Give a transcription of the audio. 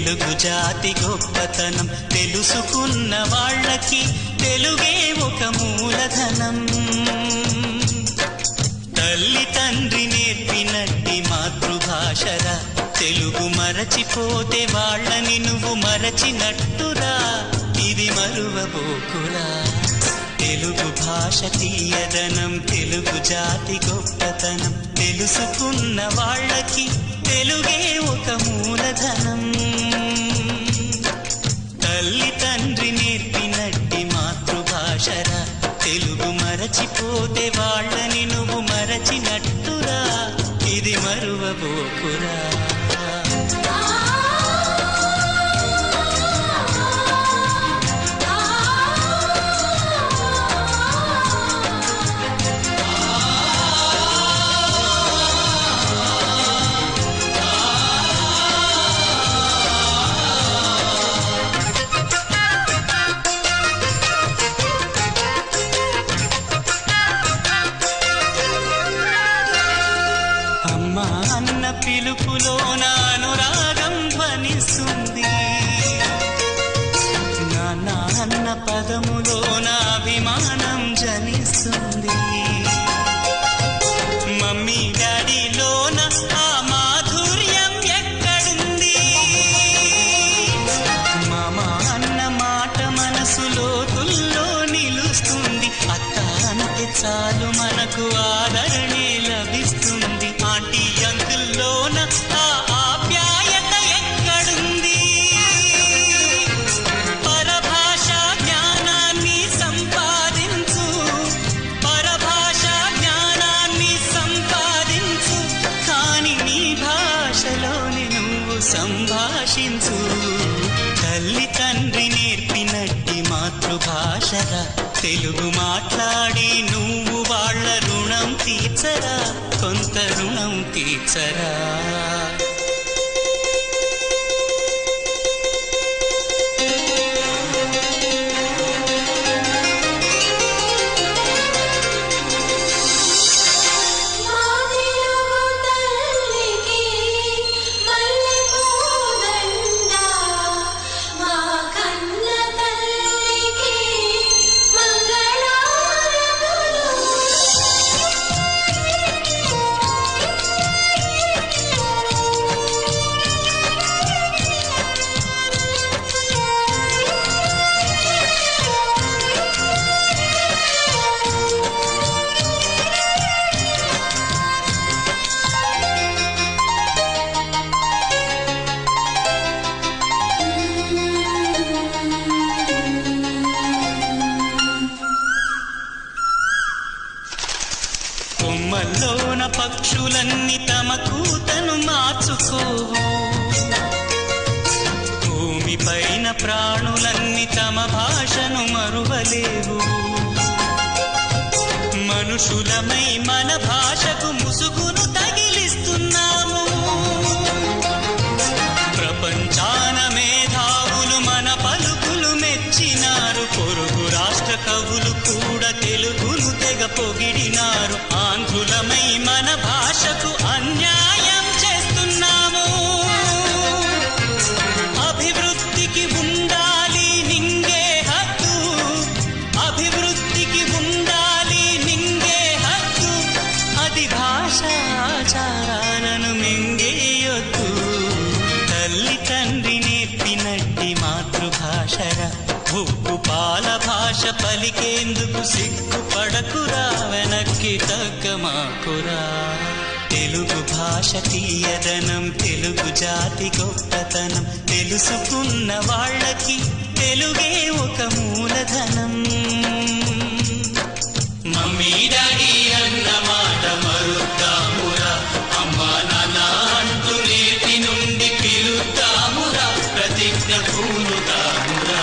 తెలుగు జాతి గొప్పతనం తెలుసుకున్న వాళ్ళకి తెలుగే ఒక మూలధనం. తల్లి తండ్రి నేర్పినట్టి మాతృభాషరా, తెలుగు మరచిపోతే వాళ్ళని నువ్వు మరచినట్టురా, ఇది మరువబోకురా. తెలుగు భాష తీయదనం, తెలుగు జాతి గొప్పతనం తెలుసుకున్న వాళ్ళకి తెలుగే ఒక మూలధనం. తల్లి తండ్రి నేర్పినట్టి మాతృభాషరా, తెలుగు మరచిపోతే వాళ్ళని నువ్వు మరచినట్టురా, ఇది మరువబోకురా. అమ్మా అన్న పిలుపులో అనురాగం ధ్వనిస్తుంది, నాన్న అన్న పదములో అభిమానం జనిస్తుంది. మమ్మీ డాడీలోన ఆ మాధుర్యం ఎక్కడుంది? మామ అన్న మాట మనసులో తుల్లో నిలుస్తుంది. అత్త అంటే చాలు మనకు ఆదరణే లభిస్తుంది. ఆంటీ అంకుల్లోన ఆ ఆప్యాయత ఎక్కడుంది? పరభాష జ్ఞానాన్ని సంపాదించు, పరభాష జ్ఞానాన్ని సంపాదించు, కాని నీ భాషలోని నువ్వు సంభాషించు. తల్లి తండ్రి నేర్పినట్టి మాతృభాషరా, తెలుగు మాట్లాడి నువ్వు వాళ్ళ రుణం తీర్చరా, కొంత రుణం తీర్చరా. కొమ్మల్లోన పక్షులన్నీ తమ కూతను మార్చుకోవు, భూమిపైన ప్రాణులన్నీ తమ భాషను మరువలేవు. మనుషులమై మన భాషకు ముసుగును తగిలిస్తున్నాము. ప్రపంచాన మేధావులు మన పలుకులు మెచ్చినారు. పొరుగు రాష్ట్ర కవులు కూడా తెలుగును తెగ పొగిడినారు. ఆంధ్రులమై మన భాషకు అన్యాయం చేస్తున్నాము. అభివృద్ధికి ఉండాలి నింగే హక్కు, అభివృద్ధికి ఉండాలి నింగే హక్కు, అది భాషాచారాలను మింగేయొద్దు. తల్లి తండ్రి నేర్పినట్టి మాతృభాషరా, ఉప్పు పాల భాష పలికేందుకు సిగ్గుపడకురా, వెనక్కి తగ్గమాకురా. తెలుగు భాష తీయదనం, తెలుగు జాతి గొప్పతనం తెలుసుకున్న వాళ్ళకి తెలుగే ఒక మూలధనం. మమ్మీ డాడీ అన్న మాట మరుద్దామురా, అమ్మా నాన్న అంటూ నేటి నుండి పిలుద్దామురా, ప్రతిజ్ఞ పూనుదామురా.